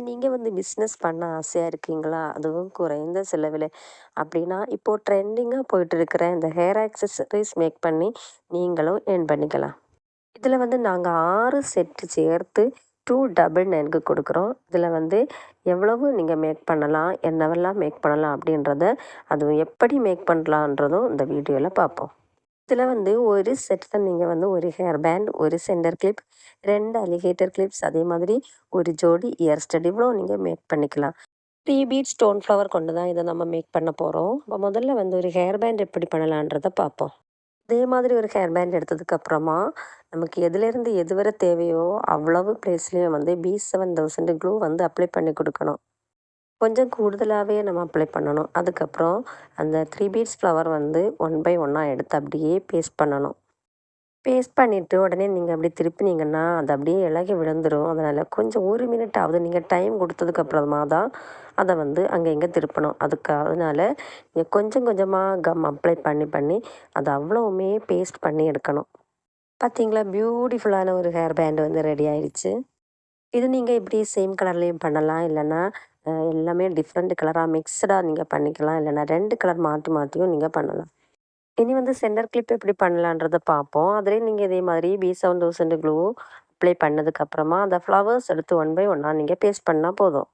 நீங்க வந்து பிசினஸ் பண்ண ஆசையா இருக்கீங்களா? அதுவும் குறைந்த செலவில. அப்படின்னா, இப்போ ட்ரெண்டிங்கா போயிட்டு இருக்கிற இந்த ஹேர் ஆக்சஸரீஸ் மேக் பண்ணி நீங்களும் ஏர்ன் பண்ணிக்கலாம். இதில வந்து நாங்க 6 செட் சேர்த்து 299க்கு குடுக்குறோம். இதில வந்து எவ்வளவு நீங்க மேக் பண்ணலாம், என்னவெல்லாம் மேக் பண்ணலாம் அப்படின்றத, அதுவும் எப்படி மேக் பண்ணலான்றதும் இந்த வீடியோல பார்ப்போம். இதில வந்து ஒரு செட்ல நீங்க வந்து ஒரு ஹேர் பேண்ட், ஒரு சென்டர் கிளிப், 2 அலிகேட்டர் கிளிப்ஸ், அதே மாதிரி ஒரு ஜோடி இயர் ஸ்டட் இவ்வளோ நீங்க மேக் பண்ணிக்கலாம். 3 பீட் ஸ்டோன் ஃப்ளவர் கொண்டு தான் இத நம்ம மேக் பண்ண போறோம். அப்ப முதல்ல வந்து ஒரு ஹேர் பேண்ட் எப்படி பண்ணலான்றத பார்ப்போம். அதே மாதிரி ஒரு ஹேர் பேண்ட் எடுத்ததுக்கு அப்புறமா, நமக்கு எதுலேருந்து எது வர தேவையோ அவ்வளவு பிளேஸ்லயும் வந்து B7000 க்ளூ வந்து அப்ளை பண்ணி குடுக்கணும். கொஞ்சம் கூடுதலாவே நம்ம அப்ளை பண்ணணும். அதுக்கப்புறம் அந்த 3 பீட்ஸ் ஃப்ளவர் வந்து ஒன் பை ஒன்னா எடுத்து அப்படியே பேஸ்ட் பண்ணணும். பேஸ்ட் பண்ணிவிட்டு உடனே நீங்கள் அப்படி திருப்பினீங்கன்னா, அது அப்படியே இளகி விழுந்துரும். அதனால் கொஞ்சம் 1 மினிட் ஆவது நீங்கள் டைம் கொடுத்ததுக்கு அப்புறமா தான் அதை வந்து அங்கே இங்கே திருப்பணும். அதனால நீங்கள் கொஞ்சம் கொஞ்சமாக கம் அப்ளை பண்ணி பண்ணி அதை அவ்வளவுமே பேஸ்ட் பண்ணி எடுக்கணும். பார்த்தீங்களா, பியூட்டிஃபுல்லான ஒரு ஹேர் பேண்ட் வந்து ரெடி ஆயிடுச்சு. இது நீங்கள் இப்படி சேம் கலர்லேயும் பண்ணலாம். இல்லைன்னா எல்லாமே டிஃப்ரெண்ட் கலராக மிக்ஸ்டாக நீங்கள் பண்ணிக்கலாம். இல்லைன்னா 2 கலர் மாற்றி மாற்றியும் நீங்கள் பண்ணலாம். இனி வந்து சென்டர் கிளிப் எப்படி பண்ணலான்றத பார்ப்போம். அதுலேயும் நீங்கள் இதே மாதிரி B7000 க்ளூ அப்ளை பண்ணதுக்கப்புறமா அந்த ஃப்ளவர்ஸ் எடுத்து ஒன் பை ஒன்னா நீங்கள் பேஸ்ட் பண்ணால் போதும்.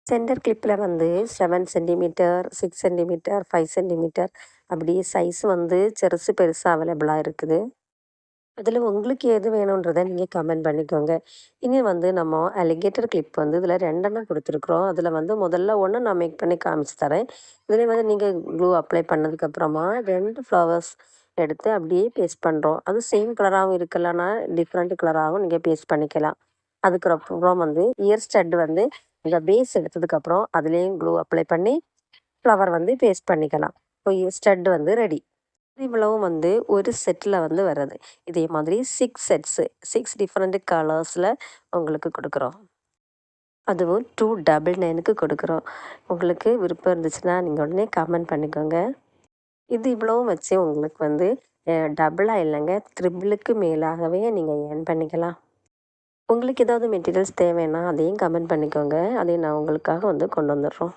சென்டர் கிளிப்பில் வந்து 7 சென்டிமீட்டர், 6 சென்டிமீட்டர், 5 சென்டிமீட்டர் அப்படி சைஸ் வந்து சிறுசு பெருசாக அவைலபிளாக இருக்குது. அதில் உங்களுக்கு எது வேணுன்றதை நீங்கள் கமெண்ட் பண்ணிக்கோங்க. இனி வந்து நம்ம அலிகேட்டர் கிளிப் வந்து இதில் 2 கொடுத்துருக்குறோம். அதில் வந்து முதல்ல ஒன்று நான் மேக் பண்ணி காமிச்சு தரேன். இதில் வந்து நீங்கள் க்ளூ அப்ளை பண்ணதுக்கப்புறமா 2 ஃப்ளவர்ஸ் எடுத்து அப்படியே பேஸ்ட் பண்ணுறோம். அது சேம் கலராகவும் இருக்கலன்னா டிஃப்ரெண்ட் கலராகவும் நீங்கள் பேஸ்ட் பண்ணிக்கலாம். அதுக்கப்புறம் வந்து இயர் ஸ்டட் வந்து இந்த பேஸ் எடுத்ததுக்கப்புறம் அதுலேயும் க்ளூ அப்ளை பண்ணி ஃப்ளவர் வந்து பேஸ்ட் பண்ணிக்கலாம். இப்போ இயர் ஸ்டட் வந்து ரெடி. இவ்வளவும் வந்து ஒரு செட்டில் வந்து வர்றது. இதே மாதிரி 6 செட்ஸு 6 டிஃப்ரெண்ட் கலர்ஸில் உங்களுக்கு கொடுக்குறோம். அதுவும் 299க்கு கொடுக்குறோம். உங்களுக்கு விருப்பம் இருந்துச்சுன்னா நீங்கள் உடனே கமெண்ட் பண்ணிக்கோங்க. இது இவ்வளவும் வச்சு உங்களுக்கு வந்து டபுளாக இல்லைங்க, த்ரிபிளுக்கு மேலாகவே நீங்கள் ஏர்ன் பண்ணிக்கலாம். உங்களுக்கு ஏதாவது மெட்டீரியல்ஸ் தேவைன்னா அதையும் கமெண்ட் பண்ணிக்கோங்க. அதையும் நான் உங்களுக்காக வந்து கொண்டு வந்துடுறோம்.